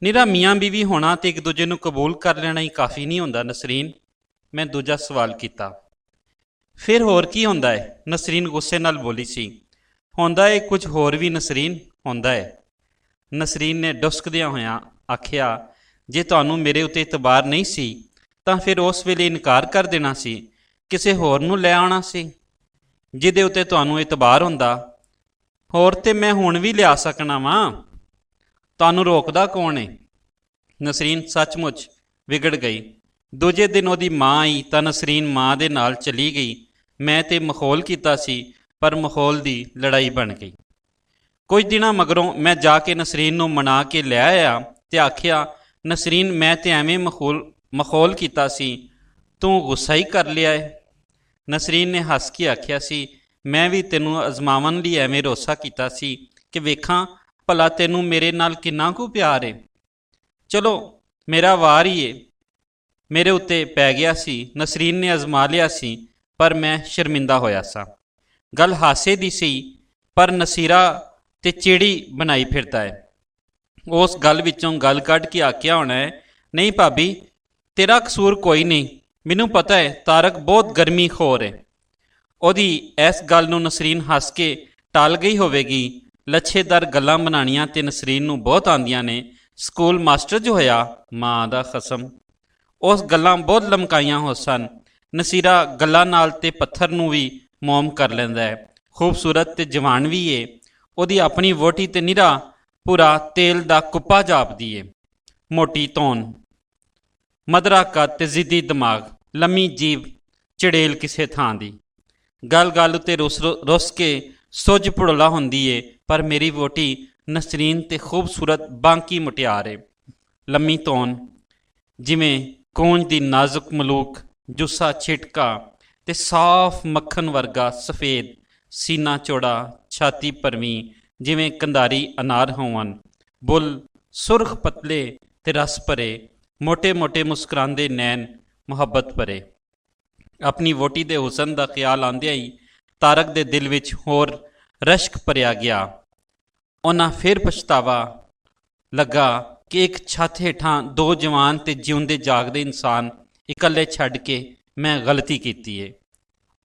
ਨਿਰਾ ਮੀਆਂ ਬੀਵੀ ਹੋਣਾ ਤੇ ਇੱਕ ਦੂਜੇ ਨੂੰ ਕਬੂਲ ਕਰ ਲੈਣਾ ਹੀ ਕਾਫੀ ਨਹੀਂ ਹੁੰਦਾ ਨਸਰੀਨ, ਮੈਂ ਦੂਜਾ ਸਵਾਲ ਕੀਤਾ। ਫਿਰ ਹੋਰ ਕੀ ਹੁੰਦਾ ਹੈ? ਨਸਰੀਨ ਗੁੱਸੇ ਨਾਲ ਬੋਲੀ ਸੀ। ਹੁੰਦਾ ਹੈ ਕੁਝ ਹੋਰ ਵੀ ਨਸਰੀਨ, ਹੁੰਦਾ ਹੈ। ਨਸਰੀਨ ਨੇ ਡੁਸਕਦਿਆਂ ਹੋਇਆਂ ਆਖਿਆ, ਜੇ ਤੁਹਾਨੂੰ ਮੇਰੇ ਉੱਤੇ ਇਤਬਾਰ ਨਹੀਂ ਸੀ ਤਾਂ ਫਿਰ ਉਸ ਵੇਲੇ ਇਨਕਾਰ ਕਰ ਦੇਣਾ ਸੀ, ਕਿਸੇ ਹੋਰ ਨੂੰ ਲੈ ਆਉਣਾ ਸੀ ਜਿਹਦੇ ਉੱਤੇ ਤੁਹਾਨੂੰ ਇਤਬਾਰ ਹੁੰਦਾ। ਹੋਰ ਤੇ ਮੈਂ ਹੁਣ ਵੀ ਲਿਆ ਸਕਣਾ ਵਾਂ, ਤੁਹਾਨੂੰ ਰੋਕਦਾ ਕੌਣ ਏ? ਨਸਰੀਨ ਸੱਚਮੁੱਚ ਵਿਗੜ ਗਈ। ਦੂਜੇ ਦਿਨ ਉਹਦੀ ਮਾਂ ਆਈ ਤਾਂ ਨਸਰੀਨ ਮਾਂ ਦੇ ਨਾਲ ਚਲੀ ਗਈ। ਮੈਂ ਤੇ ਮਖੌਲ ਕੀਤਾ ਸੀ, ਪਰ ਮਖੌਲ ਦੀ ਲੜਾਈ ਬਣ ਗਈ। ਕੁਝ ਦਿਨਾਂ ਮਗਰੋਂ ਮੈਂ ਜਾ ਕੇ ਨਸਰੀਨ ਨੂੰ ਮਨਾ ਕੇ ਲੈ ਆਇਆ ਤੇ ਆਖਿਆ, ਨਸਰੀਨ ਮੈਂ ਤੇ ਐਵੇਂ ਮਖੌਲ ਕੀਤਾ ਸੀ, ਤੂੰ ਗੁੱਸਾ ਹੀ ਕਰ ਲਿਆ ਏ। ਨਸਰੀਨ ਨੇ ਹੱਸ ਕੇ ਆਖਿਆ ਸੀ, ਮੈਂ ਵੀ ਤੈਨੂੰ ਅਜ਼ਮਾਵਣ ਲਈ ਐਵੇਂ ਰੋਸਾ ਕੀਤਾ ਸੀ ਕਿ ਵੇਖਾਂ ਭਲਾ ਤੈਨੂੰ ਮੇਰੇ ਨਾਲ ਕਿੰਨਾ ਕੁ ਪਿਆਰ ਏ। ਚਲੋ ਮੇਰਾ ਵਾਰ ਹੀ ਏ, ਮੇਰੇ ਉੱਤੇ ਪੈ ਗਿਆ ਸੀ। ਨਸਰੀਨ ਨੇ ਅਜ਼ਮਾ ਲਿਆ ਸੀ, ਪਰ ਮੈਂ ਸ਼ਰਮਿੰਦਾ ਹੋਇਆ ਸਾਂ। ਗੱਲ ਹਾਸੇ ਦੀ ਸੀ, ਪਰ ਨਸੀਰਾ ਤੇ ਚਿੜੀ ਬਣਾਈ ਫਿਰਦਾ ਹੈ। ਉਸ ਗੱਲ ਵਿੱਚੋਂ ਗੱਲ ਕੱਢ ਕੇ ਆਖਿਆ ਹੋਣਾ ਹੈ, ਨਹੀਂ ਭਾਬੀ ਤੇਰਾ ਕਸੂਰ ਕੋਈ ਨਹੀਂ, ਮੈਨੂੰ ਪਤਾ ਹੈ ਤਾਰਕ ਬਹੁਤ ਗਰਮੀ ਖੋਰ ਹੈ। ਉਹਦੀ ਇਸ ਗੱਲ ਨੂੰ ਨਸਰੀਨ ਹੱਸ ਕੇ ਟਾਲ ਗਈ ਹੋਵੇਗੀ। ਲੱਛੇਦਾਰ ਗੱਲਾਂ ਬਣਾਉਣੀਆਂ ਤੇ ਨਸਰੀਨ ਨੂੰ ਬਹੁਤ ਆਉਂਦੀਆਂ ਨੇ। ਸਕੂਲ ਮਾਸਟਰ ਜੋ ਹੋਇਆ, ਮਾਂ ਦਾ ਖਸਮ, ਉਸ ਗੱਲਾਂ ਬਹੁਤ ਲਮਕਾਈਆਂ ਹੋ ਸਨ। ਨਸੀਰਾ ਗੱਲਾਂ ਨਾਲ ਤੇ ਪੱਥਰ ਨੂੰ ਵੀ ਮੋਮ ਕਰ ਲੈਂਦਾ ਹੈ। ਖੂਬਸੂਰਤ ਤੇ ਜਵਾਨ ਵੀ ਏ। ਉਹਦੀ ਆਪਣੀ ਵੋਟੀ ਤੇ ਨਿਰਾ ਪੂਰਾ ਤੇਲ ਦਾ ਕੁੱਪਾ ਜਾਪਦੀ ਏ। ਮੋਟੀ ਧੌਣ, ਮਧਰਾ ਕੱਦ ਤੇ ਜ਼ਿੱਦੀ ਦਿਮਾਗ, ਲੰਮੀ ਜੀਭ, ਚੜੇਲ ਕਿਸੇ ਥਾਂ ਦੀ। ਗੱਲ ਗੱਲ ਉੱਤੇ ਰੁੱਸ ਕੇ ਸੁੱਜ ਭੜੋਲਾ ਹੁੰਦੀ ਏ। ਪਰ ਮੇਰੀ ਵੋਟੀ ਨਸਰੀਨ ਤੇ ਖੂਬਸੂਰਤ ਬਾਂਕੀ ਮੁਟਿਆਰ ਏ। ਲੰਮੀ ਧੌਣ, ਜਿਵੇਂ ਕੂੰਜ ਦੀ ਨਾਜ਼ੁਕ ਮਲੂਕ, ਜੁੱਸਾ ਛਿਟਕਾ ਤੇ ਸਾਫ਼ ਮੱਖਣ ਵਰਗਾ ਸਫੇਦ, ਸੀਨਾ ਚੌੜਾ, ਛਾਤੀ ਭਰਵੀਂ ਜਿਵੇਂ ਕੰਧਾਰੀ ਅਨਾਰ ਹੋਵਨ, ਬੁੱਲ ਸੁਰਖ ਪਤਲੇ ਤੇ ਰਸ ਭਰੇ, ਮੋਟੇ ਮੋਟੇ ਮੁਸਕਰਾਉਂਦੇ ਨੈਣ ਮੁਹੱਬਤ ਭਰੇ। ਆਪਣੀ ਵੋਟੀ ਦੇ ਹੁਸਨ ਦਾ ਖਿਆਲ ਆਉਂਦਿਆਂ ਹੀ ਤਾਰਕ ਦੇ ਦਿਲ ਵਿੱਚ ਹੋਰ ਰਸ਼ਕ ਭਰਿਆ ਗਿਆ। ਉਹਨਾਂ ਫਿਰ ਪਛਤਾਵਾ ਲੱਗਾ ਕਿ ਇੱਕ ਛੱਤ ਹੇਠਾਂ ਦੋ ਜਵਾਨ ਤੇ ਜਿਉਂਦੇ ਜਾਗਦੇ ਇਨਸਾਨ ਇਕੱਲੇ ਛੱਡ ਕੇ ਮੈਂ ਗਲਤੀ ਕੀਤੀ ਏ।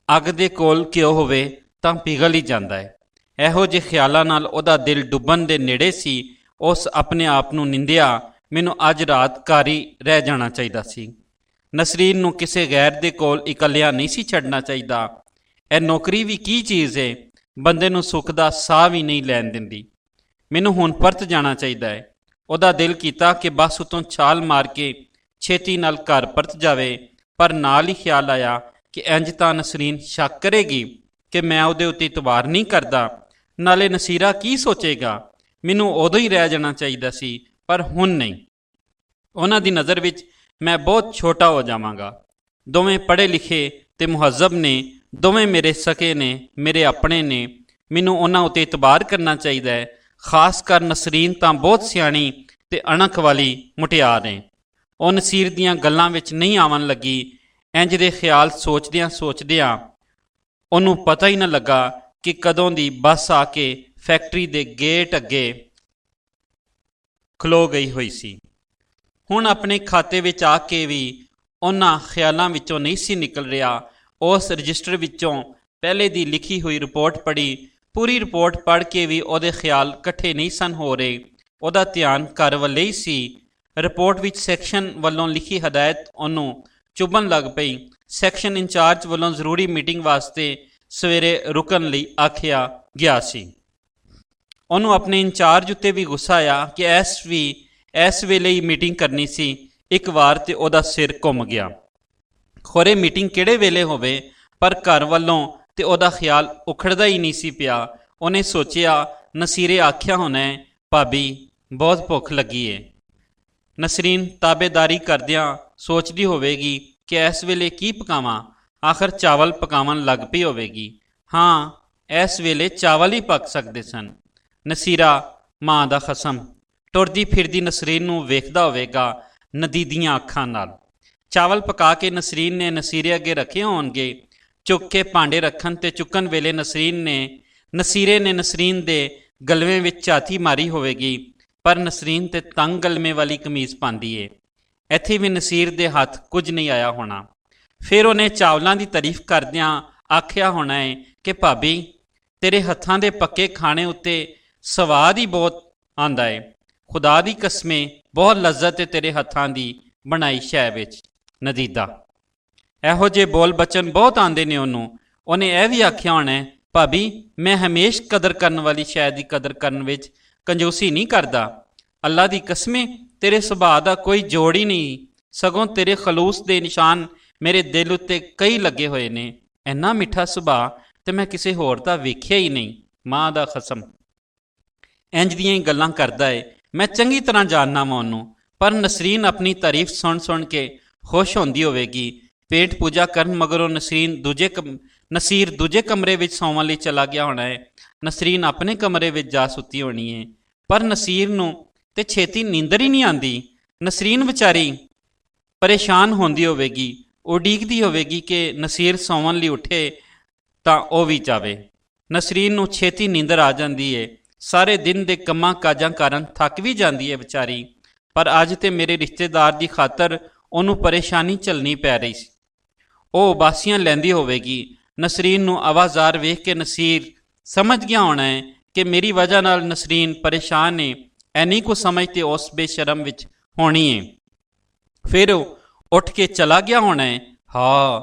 ਅੱਗ ਦੇ ਕੋਲ ਘਿਓ ਹੋਵੇ ਤਾਂ ਪਿਘਲ ਹੀ ਜਾਂਦਾ ਹੈ। ਇਹੋ ਜਿਹੇ ਖਿਆਲਾਂ ਨਾਲ ਉਹਦਾ ਦਿਲ ਡੁੱਬਣ ਦੇ ਨੇੜੇ ਸੀ। ਉਸ ਆਪਣੇ ਆਪ ਨੂੰ ਨਿੰਦਿਆ, ਮੈਨੂੰ ਅੱਜ ਰਾਤ ਘਰ ਹੀ ਰਹਿ ਜਾਣਾ ਚਾਹੀਦਾ ਸੀ। ਨਸਰੀਨ ਨੂੰ ਕਿਸੇ ਗੈਰ ਦੇ ਕੋਲ ਇਕੱਲਿਆਂ ਨਹੀਂ ਸੀ ਛੱਡਣਾ ਚਾਹੀਦਾ। ਇਹ ਨੌਕਰੀ ਵੀ ਕੀ ਚੀਜ਼ ਏ, ਬੰਦੇ ਨੂੰ ਸੁੱਖ ਦਾ ਸਾਹ ਵੀ ਨਹੀਂ ਲੈਣ ਦਿੰਦੀ। ਮੈਨੂੰ ਹੁਣ ਪਰਤ ਜਾਣਾ ਚਾਹੀਦਾ ਹੈ। ਉਹਦਾ ਦਿਲ ਕੀਤਾ ਕਿ ਬੱਸ ਉਤੋਂ ਛਾਲ ਮਾਰ ਕੇ ਛੇਤੀ ਨਾਲ ਘਰ ਪਰਤ ਜਾਵੇ, ਪਰ ਨਾਲ ਹੀ ਖਿਆਲ ਆਇਆ ਕਿ ਇੰਜ ਤਾਂ ਨਸਰੀਨ ਸ਼ੱਕ ਕਰੇਗੀ ਕਿ ਮੈਂ ਉਹਦੇ ਉੱਤੇ ਇਤਬਾਰ ਨਹੀਂ ਕਰਦਾ। ਨਾਲੇ ਨਸੀਰਾ ਕੀ ਸੋਚੇਗਾ। ਮੈਨੂੰ ਉਦੋਂ ਹੀ ਰਹਿ ਜਾਣਾ ਚਾਹੀਦਾ ਸੀ, ਪਰ ਹੁਣ ਨਹੀਂ। ਉਹਨਾਂ ਦੀ ਨਜ਼ਰ ਵਿੱਚ ਮੈਂ ਬਹੁਤ ਛੋਟਾ ਹੋ ਜਾਵਾਂਗਾ। ਦੋਵੇਂ ਪੜ੍ਹੇ ਲਿਖੇ ਤੇ ਮੁਹੱਜ਼ਬ ਨੇ, ਦੋਵੇਂ ਮੇਰੇ ਸਕੇ ਨੇ, ਮੇਰੇ ਆਪਣੇ ਨੇ। ਮੈਨੂੰ ਉਹਨਾਂ ਉੱਤੇ ਇਤਬਾਰ ਕਰਨਾ ਚਾਹੀਦਾ ਹੈ। ਖਾਸ ਕਰ ਨਸਰੀਨ ਤਾਂ ਬਹੁਤ ਸਿਆਣੀ ਤੇ ਅਣਖ ਵਾਲੀ ਮੁਟਿਆਰ ਨੇ। ਉਹ ਨਸੀਰ ਦੀਆਂ ਗੱਲਾਂ ਵਿੱਚ ਨਹੀਂ ਆਵਣ ਲੱਗੀ। ਇੰਜ ਦੇ ਖਿਆਲ ਸੋਚਦਿਆਂ ਸੋਚਦਿਆਂ ਉਹਨੂੰ ਪਤਾ ਹੀ ਨਾ ਲੱਗਾ ਕਿ ਕਦੋਂ ਦੀ ਬੱਸ ਆ ਕੇ ਫੈਕਟਰੀ ਦੇ ਗੇਟ ਅੱਗੇ ਖਲੋ ਗਈ ਹੋਈ ਸੀ। ਹੁਣ ਆਪਣੇ ਖਾਤੇ ਵਿੱਚ ਆ ਕੇ ਵੀ ਉਹਨਾਂ ਖਿਆਲਾਂ ਵਿੱਚੋਂ ਨਹੀਂ ਸੀ ਨਿਕਲ ਰਿਹਾ। ਉਸ ਰਜਿਸਟਰ ਵਿੱਚੋਂ ਪਹਿਲੇ ਦੀ ਲਿਖੀ ਹੋਈ ਰਿਪੋਰਟ ਪੜ੍ਹੀ। ਪੂਰੀ ਰਿਪੋਰਟ ਪੜ੍ਹ ਕੇ ਵੀ ਉਹਦੇ ਖਿਆਲ ਇਕੱਠੇ ਨਹੀਂ ਸਨ ਹੋ ਰਹੇ। ਉਹਦਾ ਧਿਆਨ ਘਰ ਵੱਲੇ ਹੀ ਸੀ। ਰਿਪੋਰਟ ਵਿੱਚ ਸੈਕਸ਼ਨ ਵੱਲੋਂ ਲਿਖੀ ਹਦਾਇਤ ਉਹਨੂੰ ਚੁਭਣ ਲੱਗ ਪਈ। ਸੈਕਸ਼ਨ ਇੰਚਾਰਜ ਵੱਲੋਂ ਜ਼ਰੂਰੀ ਮੀਟਿੰਗ ਵਾਸਤੇ ਸਵੇਰੇ ਰੁਕਣ ਲਈ ਆਖਿਆ ਗਿਆ ਸੀ। ਉਹਨੂੰ ਆਪਣੇ ਇੰਚਾਰਜ ਉੱਤੇ ਵੀ ਗੁੱਸਾ ਆਇਆ ਕਿ ਇਸ ਵੇਲੇ ਹੀ ਮੀਟਿੰਗ ਕਰਨੀ ਸੀ। ਇੱਕ ਵਾਰ ਤੇ ਉਹਦਾ ਸਿਰ ਘੁੰਮ ਗਿਆ। ਖੋਰੇ ਮੀਟਿੰਗ ਕਿਹੜੇ ਵੇਲੇ ਹੋਵੇ, ਪਰ ਘਰ ਵੱਲੋਂ ਤੇ ਉਹਦਾ ਖਿਆਲ ਉਖੜਦਾ ਹੀ ਨਹੀਂ ਸੀ ਪਿਆ। ਉਹਨੇ ਸੋਚਿਆ, ਨਸੀਰੇ ਆਖਿਆ ਹੋਣਾ ਹੈ ਭਾਬੀ ਬਹੁਤ ਭੁੱਖ ਲੱਗੀ ਏ। ਨਸਰੀਨ ਤਾਬੇਦਾਰੀ ਕਰਦਿਆਂ ਸੋਚਦੀ ਹੋਵੇਗੀ ਕਿ ਇਸ ਵੇਲੇ ਕੀ ਪਕਾਵਾਂ। ਆਖਰ ਚਾਵਲ ਪਕਾਉਣ ਲੱਗ ਪਈ ਹੋਵੇਗੀ। ਹਾਂ, ਇਸ ਵੇਲੇ ਚਾਵਲ ਹੀ ਪੱਕ ਸਕਦੇ ਸਨ। ਨਸੀਰਾ ਮਾਂ ਦਾ ਖਸਮ ਟੁਰਦੀ ਫਿਰਦੀ ਨਸਰੀਨ ਨੂੰ ਵੇਖਦਾ ਹੋਵੇਗਾ ਨਦੀਦੀਆਂ ਅੱਖਾਂ ਨਾਲ। ਚਾਵਲ ਪਕਾ ਕੇ ਨਸਰੀਨ ਨੇ ਨਸੀਰੇ ਅੱਗੇ ਰੱਖੇ ਹੋਣਗੇ। ਚੁੱਕ ਕੇ ਭਾਂਡੇ ਰੱਖਣ ਤੇ ਚੁੱਕਣ ਵੇਲੇ ਨਸੀਰੇ ਨੇ ਨਸਰੀਨ ਦੇ ਗਲਵੇਂ ਵਿੱਚ ਝਾਤੀ ਮਾਰੀ ਹੋਵੇਗੀ, ਪਰ ਨਸਰੀਨ ਤੇ ਤੰਗ ਗਲਮੇ ਵਾਲੀ ਕਮੀਜ਼ ਪਾਉਂਦੀ ਏ। ਇੱਥੇ ਵੀ ਨਸੀਰ ਦੇ ਹੱਥ ਕੁਝ ਨਹੀਂ ਆਇਆ ਹੋਣਾ। ਫਿਰ ਉਹਨੇ ਚਾਵਲਾਂ ਦੀ ਤਾਰੀਫ ਕਰਦਿਆਂ ਆਖਿਆ ਹੋਣਾ ਏ ਕਿ ਭਾਬੀ, ਤੇਰੇ ਹੱਥਾਂ ਦੇ ਪੱਕੇ ਖਾਣੇ ਉੱਤੇ ਸਵਾਦ ਹੀ ਬਹੁਤ ਆਉਂਦਾ ਏ। ਖੁਦਾ ਦੀ ਕਸਮੇ ਬਹੁਤ ਲਜ਼ਤ ਏ ਤੇਰੇ ਹੱਥਾਂ ਦੀ ਬਣਾਈ ਸ਼ੈ ਵਿੱਚ ਨਦੀਦਾ। ਇਹੋ ਜਿਹੇ ਬੋਲ ਬਚਨ ਬਹੁਤ ਆਉਂਦੇ ਨੇ ਉਹਨੂੰ। ਉਹਨੇ ਇਹ ਵੀ ਆਖਿਆ ਹੋਣਾ, ਭਾਬੀ ਮੈਂ ਹਮੇਸ਼ ਕਦਰ ਕਰਨ ਵਾਲੀ ਸ਼ੈ ਦੀ ਕਦਰ ਕਰਨ ਵਿੱਚ ਕੰਜੂਸੀ ਨਹੀਂ ਕਰਦਾ। ਅੱਲਾ ਦੀ ਕਸਮੇ ਤੇਰੇ ਸੁਭਾਅ ਦਾ ਕੋਈ ਜੋੜ ਹੀ ਨਹੀਂ, ਸਗੋਂ ਤੇਰੇ ਖਲੂਸ ਦੇ ਨਿਸ਼ਾਨ ਮੇਰੇ ਦਿਲ ਉੱਤੇ ਕਈ ਲੱਗੇ ਹੋਏ ਨੇ। ਇੰਨਾ ਮਿੱਠਾ ਸੁਭਾਅ ਤੇ ਮੈਂ ਕਿਸੇ ਹੋਰ ਦਾ ਵੇਖਿਆ ਹੀ ਨਹੀਂ। ਮਾਂ ਦਾ ਕਸਮ ਇੰਜ ਦੀਆਂ ਹੀ ਗੱਲਾਂ ਕਰਦਾ ਏ। ਮੈਂ ਚੰਗੀ ਤਰ੍ਹਾਂ ਜਾਣਨਾ ਵਾਂ ਉਹਨੂੰ। ਪਰ ਨਸਰੀਨ ਆਪਣੀ ਤਾਰੀਫ ਸੁਣ ਸੁਣ ਕੇ ਖੁਸ਼ ਹੁੰਦੀ ਹੋਵੇਗੀ। ਪੇਟ ਪੂਜਾ ਕਰਨ ਮਗਰੋਂ ਨਸੀਰ ਦੂਜੇ ਕਮਰੇ ਵਿੱਚ ਸੌਣ ਲਈ ਚਲਾ ਗਿਆ ਹੋਣਾ ਹੈ। ਨਸਰੀਨ ਆਪਣੇ ਕਮਰੇ ਵਿੱਚ ਜਾ ਸੁੱਤੀ ਹੋਣੀ ਹੈ। ਪਰ ਨਸੀਰ ਨੂੰ ਤੇ ਛੇਤੀ ਨੀਂਦਰ ਹੀ ਨਹੀਂ ਆਉਂਦੀ। ਨਸਰੀਨ ਵਿਚਾਰੀ ਪਰੇਸ਼ਾਨ ਹੁੰਦੀ ਹੋਵੇਗੀ, ਉਡੀਕਦੀ ਹੋਵੇਗੀ ਕਿ ਨਸੀਰ ਸੌਣ ਲਈ ਉੱਠੇ ਤਾਂ ਉਹ ਵੀ ਜਾਵੇ। ਨਸਰੀਨ ਨੂੰ ਛੇਤੀ ਨੀਂਦਰ ਆ ਜਾਂਦੀ ਏ। ਸਾਰੇ ਦਿਨ ਦੇ ਕੰਮਾਂ ਕਾਜਾਂ ਕਾਰਨ ਥੱਕ ਵੀ ਜਾਂਦੀ ਹੈ ਵਿਚਾਰੀ। ਪਰ ਅੱਜ ਤੇ ਮੇਰੇ ਰਿਸ਼ਤੇਦਾਰ ਦੀ ਖਾਤਰ ਉਹਨੂੰ ਪਰੇਸ਼ਾਨੀ ਝੱਲਣੀ ਪੈ ਰਹੀ ਸੀ। ਉਹ ਉਬਾਸੀਆਂ ਲੈਂਦੀ ਹੋਵੇਗੀ। ਨਸਰੀਨ ਨੂੰ ਆਵਾਜ਼ਾਰ ਵੇਖ ਕੇ ਨਸੀਰ ਸਮਝ ਗਿਆ ਹੋਣਾ ਹੈ ਕਿ ਮੇਰੀ ਵਜ੍ਹਾ ਨਾਲ ਨਸਰੀਨ ਪਰੇਸ਼ਾਨ ਏ। ਐਨੀ ਕੁ ਸਮਝ ਤੇ ਉਸ ਬੇਸ਼ਰਮ ਵਿੱਚ ਹੋਣੀ ਏ। ਫਿਰ ਉਹ ਉੱਠ ਕੇ ਚਲਾ ਗਿਆ ਹੋਣਾ ਹੈ। ਹਾਂ,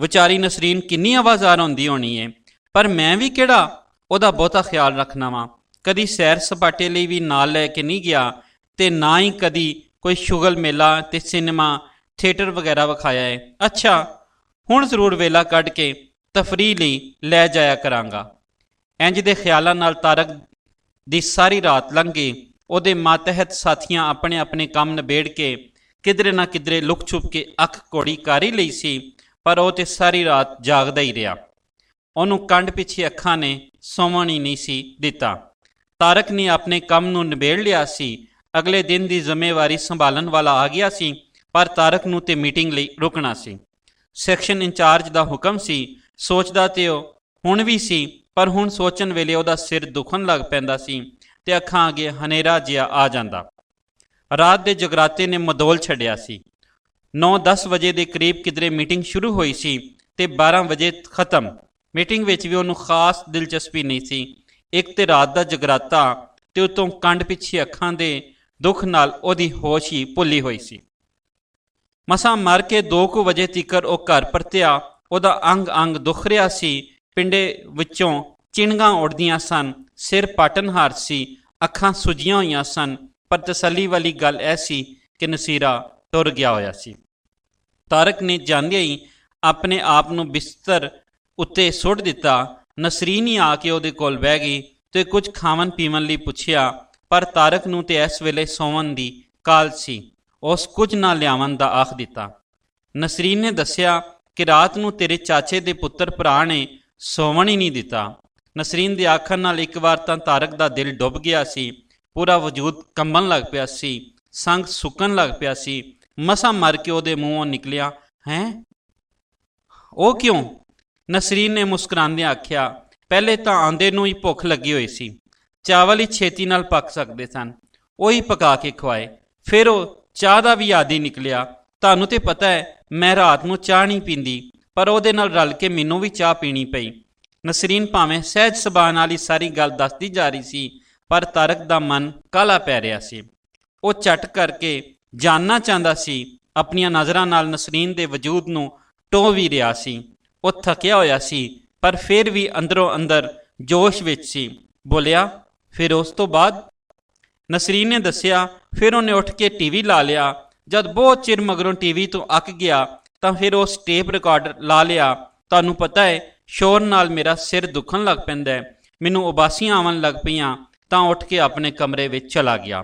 ਵਿਚਾਰੀ ਨਸਰੀਨ ਕਿੰਨੀ ਆਵਾਜ਼ਾਰ ਹੁੰਦੀ ਹੋਣੀ ਏ। ਪਰ ਮੈਂ ਵੀ ਕਿਹੜਾ ਉਹਦਾ ਬਹੁਤਾ ਖਿਆਲ ਰੱਖਣਾ ਵਾਂ। ਕਦੀ ਸੈਰ ਸਪਾਟੇ ਲਈ ਵੀ ਨਾਲ ਲੈ ਕੇ ਨਹੀਂ ਗਿਆ ਤੇ ਨਾ ਹੀ ਕਦੀ ਕੋਈ ਸ਼ੁਗਲ ਮੇਲਾ ਤੇ ਸਿਨੇਮਾ ਥੀਏਟਰ ਵਗੈਰਾ ਵਿਖਾਇਆ ਹੈ। ਅੱਛਾ, ਹੁਣ ਜ਼ਰੂਰ ਵੇਲਾ ਕੱਢ ਕੇ ਤਫਰੀਹ ਲਈ ਲੈ ਜਾਇਆ ਕਰਾਂਗਾ। ਇੰਜ ਦੇ ਖਿਆਲਾਂ ਨਾਲ ਤਾਰਕ ਦੀ ਸਾਰੀ ਰਾਤ ਲੰਘ ਗਈ। ਉਹਦੇ ਮਾਤਹਿਤ ਸਾਥੀਆਂ ਆਪਣੇ ਆਪਣੇ ਕੰਮ ਨਿਬੇੜ ਕੇ ਕਿਧਰੇ ਨਾ ਕਿਧਰੇ ਲੁਕ ਛੁਪ ਕੇ ਅੱਖ ਘੋੜੀ ਕਰ ਹੀ ਲਈ ਸੀ, ਪਰ ਉਹ ਤੇ ਸਾਰੀ ਰਾਤ ਜਾਗਦਾ ਹੀ ਰਿਹਾ। ਉਹਨੂੰ ਕੰਡ ਪਿੱਛੇ ਅੱਖਾਂ ਨੇ ਸੌਣ ਹੀ ਨਹੀਂ ਸੀ ਦਿੱਤਾ। ਤਾਰਕ ਨੇ ਆਪਣੇ ਕੰਮ ਨੂੰ ਨਿਬੇੜ ਲਿਆ ਸੀ। ਅਗਲੇ ਦਿਨ ਦੀ ਜ਼ਿੰਮੇਵਾਰੀ ਸੰਭਾਲਣ ਵਾਲਾ ਆ ਗਿਆ ਸੀ, ਪਰ ਤਾਰਕ ਨੂੰ ਤੇ ਮੀਟਿੰਗ ਲਈ ਰੁਕਣਾ ਸੀ। ਸੈਕਸ਼ਨ ਇੰਚਾਰਜ ਦਾ ਹੁਕਮ ਸੀ। ਸੋਚਦਾ ਤੇ ਉਹ ਹੁਣ ਵੀ ਸੀ, ਪਰ ਹੁਣ ਸੋਚਣ ਵੇਲੇ ਉਹਦਾ ਸਿਰ ਦੁਖਣ ਲੱਗ ਪੈਂਦਾ ਸੀ ਤੇ ਅੱਖਾਂ ਅੱਗੇ ਹਨੇਰਾ ਜਿਹਾ ਆ ਜਾਂਦਾ। ਰਾਤ ਦੇ ਜਗਰਾਤੇ ਨੇ ਮਦੋਲ ਛੱਡਿਆ ਸੀ। 9-10 ਵਜੇ ਦੇ ਕਰੀਬ ਕਿਧਰੇ ਮੀਟਿੰਗ ਸ਼ੁਰੂ ਹੋਈ ਸੀ ਤੇ 12 ਵਜੇ ਖਤਮ। ਮੀਟਿੰਗ ਵਿੱਚ ਵੀ ਉਹਨੂੰ ਖਾਸ ਦਿਲਚਸਪੀ ਨਹੀਂ ਸੀ। ਇੱਕ ਤੇ ਰਾਤ ਦਾ ਜਗਰਾਤਾ ਤੇ ਉਤੋਂ ਕੰਡ ਪਿੱਛੇ ਅੱਖਾਂ ਦੇ ਦੁੱਖ ਨਾਲ ਉਹਦੀ ਹੋਸ਼ ਹੀ ਭੁੱਲੀ ਹੋਈ ਸੀ। ਮਸਾਂ ਮਰ ਕੇ 2 ਵਜੇ ਤੀਕਰ ਉਹ ਘਰ ਪਰਤਿਆ। ਉਹਦਾ ਅੰਗ ਅੰਗ ਦੁਖ ਰਿਹਾ ਸੀ। ਪਿੰਡੇ ਵਿੱਚੋਂ ਚਿਣਗਾਂ ਉੱਡਦੀਆਂ ਸਨ। ਸਿਰ ਪਾਟਨਹਾਰ ਸੀ। ਅੱਖਾਂ ਸੁੱਜੀਆਂ ਹੋਈਆਂ ਸਨ। ਪਰ ਤਸੱਲੀ ਵਾਲੀ ਗੱਲ ਇਹ ਸੀ ਕਿ ਨਸੀਰਾ ਟੁਰ ਗਿਆ ਹੋਇਆ ਸੀ। ਤਾਰਕ ਨੇ ਜਾਂਦਿਆਂ ਹੀ ਆਪਣੇ ਆਪ ਨੂੰ ਬਿਸਤਰ ਉੱਤੇ ਸੁੱਟ ਦਿੱਤਾ। ਨਸਰੀਨ ਹੀ ਆ ਕੇ ਉਹਦੇ ਕੋਲ ਬਹਿ ਗਈ ਤੇ ਕੁਝ ਖਾਵਣ ਪੀਵਣ ਲਈ ਪੁੱਛਿਆ, ਪਰ ਤਾਰਕ ਨੂੰ ਤੇ ਇਸ ਵੇਲੇ ਸੌਣ ਦੀ ਕਾਲ ਸੀ। ਉਸ ਕੁਝ ਨਾ ਲਿਆਵਣ ਦਾ ਆਖ ਦਿੱਤਾ। ਨਸਰੀਨ ਨੇ ਦੱਸਿਆ ਕਿ ਰਾਤ ਨੂੰ ਤੇਰੇ ਚਾਚੇ ਦੇ ਪੁੱਤਰ ਭਰਾ ਨੇ ਸੌਣ ਹੀ ਨਹੀਂ ਦਿੱਤਾ। ਨਸਰੀਨ ਦੇ ਆਖਣ ਨਾਲ ਇੱਕ ਵਾਰ ਤਾਂ ਤਾਰਕ ਦਾ ਦਿਲ ਡੁੱਬ ਗਿਆ ਸੀ। ਪੂਰਾ ਵਜੂਦ ਕੰਬਣ ਲੱਗ ਪਿਆ ਸੀ। ਸੰਗ ਸੁੱਕਣ ਲੱਗ ਪਿਆ ਸੀ। ਮਸਾਂ ਮਰ ਕੇ ਉਹਦੇ ਮੂੰਹੋਂ ਨਿਕਲਿਆ, ਹੈਂ? ਉਹ ਕਿਉਂ? ਨਸਰੀਨ ਨੇ ਮੁਸਕਰਾਉਂਦਿਆਂ ਆਖਿਆ, ਪਹਿਲੇ ਤਾਂ ਆਂਦੇ ਨੂੰ ਹੀ ਭੁੱਖ ਲੱਗੀ ਹੋਈ ਸੀ। ਚਾਵਲ ਹੀ ਛੇਤੀ ਨਾਲ ਪੱਕ ਸਕਦੇ ਸਨ, ਉਹੀ ਪਕਾ ਕੇ ਖਵਾਏ। ਫਿਰ ਉਹ ਚਾਹ ਦਾ ਵੀ ਆਦੀ ਨਿਕਲਿਆ। ਤੁਹਾਨੂੰ ਤੇ ਪਤਾ ਹੈ ਮੈਂ ਰਾਤ ਨੂੰ ਚਾਹ ਨਹੀਂ ਪੀਂਦੀ, ਪਰ ਉਹਦੇ ਨਾਲ ਰਲ ਕੇ ਮੈਨੂੰ ਵੀ ਚਾਹ ਪੀਣੀ ਪਈ। ਨਸਰੀਨ ਭਾਵੇਂ ਸਹਿਜ ਸੁਭਾਅ ਨਾਲ ਹੀ ਸਾਰੀ ਗੱਲ ਦੱਸਦੀ ਜਾ ਰਹੀ ਸੀ, ਪਰ ਤਾਰਕ ਦਾ ਮਨ ਕਾਹਲਾ ਪੈ ਰਿਹਾ ਸੀ। ਉਹ ਝਟ ਕਰਕੇ ਜਾਣਨਾ ਚਾਹੁੰਦਾ ਸੀ। ਆਪਣੀਆਂ ਨਜ਼ਰਾਂ ਨਾਲ ਨਸਰੀਨ ਦੇ ਵਜੂਦ ਨੂੰ ਟੋਹ ਵੀ ਰਿਹਾ ਸੀ। ਉਹ ਥੱਕਿਆ ਹੋਇਆ ਸੀ, ਪਰ ਫਿਰ ਵੀ ਅੰਦਰੋਂ ਅੰਦਰ ਜੋਸ਼ ਵਿੱਚ ਸੀ। ਬੋਲਿਆ, ਫਿਰ ਉਸ ਤੋਂ ਬਾਅਦ? ਨਸਰੀਨ ਨੇ ਦੱਸਿਆ, ਫਿਰ ਉਹਨੇ ਉੱਠ ਕੇ ਟੀਵੀ ਲਾ ਲਿਆ। ਜਦ ਬਹੁਤ ਚਿਰ ਮਗਰੋਂ ਟੀਵੀ ਤੋਂ ਅੱਕ ਗਿਆ ਤਾਂ ਫਿਰ ਉਸ ਟੇਪ ਰਿਕਾਰਡਰ ਲਾ ਲਿਆ। ਤੁਹਾਨੂੰ ਪਤਾ ਹੈ ਸ਼ੋਰ ਨਾਲ ਮੇਰਾ ਸਿਰ ਦੁਖਣ ਲੱਗ ਪੈਂਦਾ ਹੈ। ਮੈਨੂੰ ਉਬਾਸੀਆਂ ਆਉਣ ਲੱਗ ਪਈਆਂ ਤਾਂ ਉੱਠ ਕੇ ਆਪਣੇ ਕਮਰੇ ਵਿੱਚ ਚਲਾ ਗਿਆ।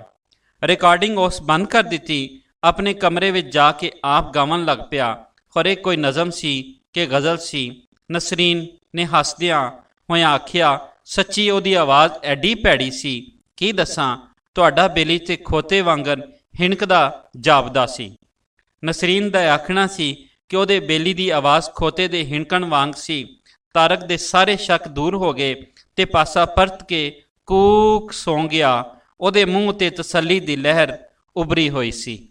ਰਿਕਾਰਡਿੰਗ ਉਸ ਬੰਦ ਕਰ ਦਿੱਤੀ। ਆਪਣੇ ਕਮਰੇ ਵਿੱਚ ਜਾ ਕੇ ਆਪ ਗਾਵਣ ਲੱਗ ਪਿਆ। ਖਰੇ ਕੋਈ ਨਜ਼ਮ ਸੀ ਕਿ ਗਜ਼ਲ ਸੀ। ਨਸਰੀਨ ਨੇ ਹੱਸਦਿਆਂ ਹੋਇਆਂ ਆਖਿਆ, ਸੱਚੀ ਉਹਦੀ ਆਵਾਜ਼ ਐਡੀ ਭੈੜੀ ਸੀ, ਕੀ ਦੱਸਾਂ। ਤੁਹਾਡਾ ਬੇਲੀ ਤੇ ਖੋਤੇ ਵਾਂਗਰ ਹਿਣਕਦਾ ਜਾਪਦਾ ਸੀ। ਨਸਰੀਨ ਦਾ ਆਖਣਾ ਸੀ ਕਿ ਉਹਦੇ ਬੇਲੀ ਦੀ ਆਵਾਜ਼ ਖੋਤੇ ਦੇ ਹਿਣਕਣ ਵਾਂਗ ਸੀ। ਤਾਰਕ ਦੇ ਸਾਰੇ ਸ਼ੱਕ ਦੂਰ ਹੋ ਗਏ ਤੇ ਪਾਸਾ ਪਰਤ ਕੇ ਕੂਕ ਸੌਂ ਗਿਆ। ਉਹਦੇ ਮੂੰਹ 'ਤੇ ਤਸੱਲੀ ਦੀ ਲਹਿਰ ਉਭਰੀ ਹੋਈ ਸੀ।